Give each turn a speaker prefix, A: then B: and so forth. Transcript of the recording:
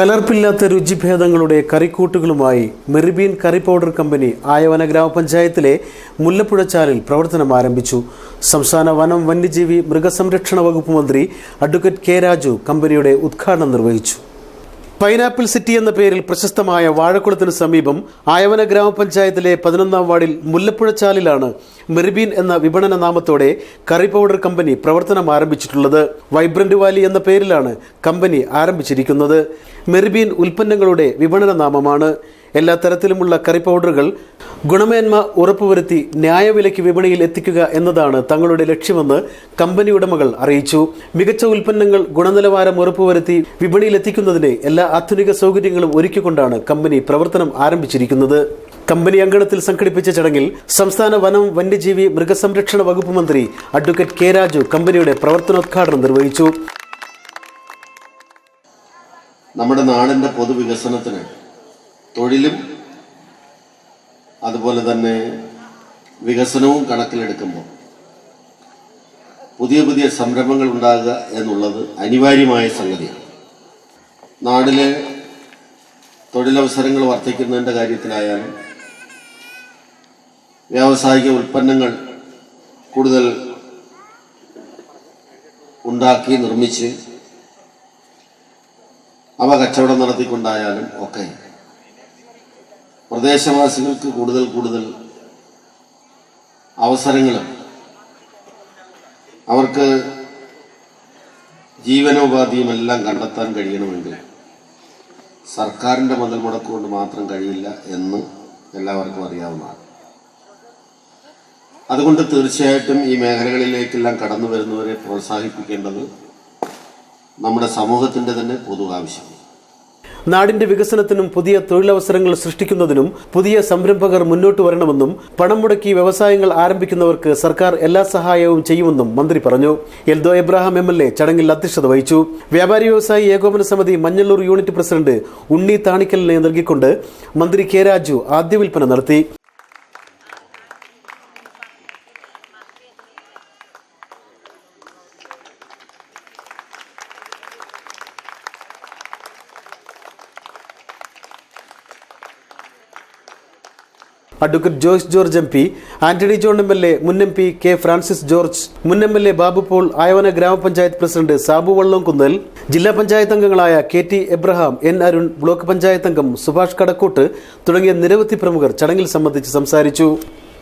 A: കലർപ്പില്ലാത്ത രുചിഭേദങ്ങളുടെ കറിക്കൂട്ടുകളുമായി മെറിബീൻ curry powder company Ayavana ഗ്രാമപഞ്ചായത്തിലെ മുല്ലപ്പുഴച്ചാലിൽ പ്രവർത്തനം ആരംഭിച്ചു. സംസ്ഥാന വനം വന്യജീവി മൃഗസംരക്ഷണ വകുപ്പ് മന്ത്രി അഡ്വക്കേറ്റ് കെ രാജു കമ്പനിയുടെ ഉദ്ഘാടനം നിർവഹിച്ചു. പൈനാപ്പിൾ സിറ്റി എന്ന പേരിൽ പ്രശസ്തമായ വാഴക്കുളത്തിന് സമീപം ആയവന ഗ്രാമപഞ്ചായത്തിലെ 11-ാം വാർഡിൽ മുല്ലപ്പുഴച്ചാലിലാണ് മെറിബീൻ എന്ന വിപണന നാമത്തോടെ കറി പൗഡർ കമ്പനി പ്രവർത്തനം ആരംഭിച്ചിട്ടുള്ളത്. വൈബ്രന്റ് വാലി എന്ന പേരിലാണ് കമ്പനി ആരംഭിച്ചിരിക്കുന്നത്. മെറിബീൻ ഉൽപ്പന്നങ്ങളുടെ വിപണന നാമമാണ്. എല്ലാ തരത്തിലുമുള്ള കറി പൗഡറുകൾ ഗുണമേന്മ ഉറപ്പുവരുത്തി ന്യായവിലയ്ക്ക് വിപണിയിൽ എത്തിക്കുക എന്നതാണ് തങ്ങളുടെ ലക്ഷ്യമെന്ന് കമ്പനി ഉടമകൾ അറിയിച്ചു. മികച്ച ഉൽപ്പന്നങ്ങൾ ഗുണനിലവാരം ഉറപ്പുവരുത്തി വിപണിയിൽ എത്തിക്കുന്നതിന് എല്ലാ ആധുനിക സൗകര്യങ്ങളും ഒരുക്കിക്കൊണ്ടാണ് കമ്പനി പ്രവർത്തനം ആരംഭിച്ചിരിക്കുന്നത്. കമ്പനി അങ്കണത്തിൽ സംഘടിപ്പിച്ച ചടങ്ങിൽ സംസ്ഥാന വനം വന്യജീവി മൃഗസംരക്ഷണ വകുപ്പ് മന്ത്രി അഡ്വക്കേറ്റ് കെ രാജു കമ്പനിയുടെ പ്രവർത്തനോദ്ഘാടനം നിർവഹിച്ചു.
B: നമ്മുടെ നാടിന്റെ പൊതുവികസനത്തിന് തൊഴിലും അതുപോലെ തന്നെ വികസനവും കണക്കിലെടുക്കുമ്പോൾ പുതിയ പുതിയ സംരംഭങ്ങൾ ഉണ്ടാകുക എന്നുള്ളത് അനിവാര്യമായ സംഗതിയാണ്. നാടിലെ തൊഴിലവസരങ്ങൾ വർദ്ധിക്കുന്നതിൻ്റെ കാര്യത്തിലായാലും വ്യാവസായിക ഉൽപ്പന്നങ്ങൾ കൂടുതൽ ഉണ്ടാക്കി നിർമ്മിച്ച് അവ കച്ചവടം നടത്തിക്കൊണ്ടായാലും ഒക്കെ പ്രദേശവാസികൾക്ക് കൂടുതൽ അവസരങ്ങളും അവർക്ക് ജീവനോപാധിയുമെല്ലാം കണ്ടെത്താൻ കഴിയണമെങ്കിൽ സർക്കാരിൻ്റെ മുതൽ മുടക്കുകൊണ്ട് മാത്രം കഴിയില്ല എന്ന് എല്ലാവർക്കും അറിയാവുന്നതാണ്. അതുകൊണ്ട് തീർച്ചയായിട്ടും ഈ മേഖലകളിലേക്കെല്ലാം കടന്നു വരുന്നവരെ പ്രോത്സാഹിപ്പിക്കേണ്ടത് നമ്മുടെ സമൂഹത്തിൻ്റെ തന്നെ പൊതു ആവശ്യമാണ്.
A: നാടിന്റെ വികസനത്തിനും പുതിയ തൊഴിലവസരങ്ങൾ സൃഷ്ടിക്കുന്നതിനും പുതിയ സംരംഭകർ മുന്നോട്ട് വരണമെന്നും പണം മുടക്കി വ്യവസായങ്ങൾ ആരംഭിക്കുന്നവർക്ക് സർക്കാർ എല്ലാ സഹായവും ചെയ്യുമെന്നും മന്ത്രി പറഞ്ഞു. എൽദോ എബ്രഹാം MLA ചടങ്ങിൽ അധ്യക്ഷത വഹിച്ചു. വ്യാപാരി വ്യവസായി ഏകോപന സമിതി മഞ്ഞള്ളൂർ യൂണിറ്റ് പ്രസിഡന്റ് ഉണ്ണി താണിക്കലിനെ നൽകിക്കൊണ്ട് മന്ത്രി കെ രാജു ആദ്യ വിൽപ്പന നടത്തി. Advocate Joyce George MP, Antony John MLA, മുൻ MP കെ ഫ്രാൻസിസ് ജോർജ്, മുൻ MLA ബാബു പോൾ, ആയവന ഗ്രാമപഞ്ചായത്ത് പ്രസിഡന്റ് സാബു വള്ളംകുന്നൽ, ജില്ലാ പഞ്ചായത്ത് അംഗങ്ങളായ KT എബ്രഹാം, N അരുൺ, ബ്ലോക്ക് പഞ്ചായത്ത് അംഗം സുഭാഷ് കടക്കൂട്ട് തുടങ്ങിയ നിരവധി പ്രമുഖർ ചടങ്ങിൽ സംബന്ധിച്ച് സംസാരിച്ചു.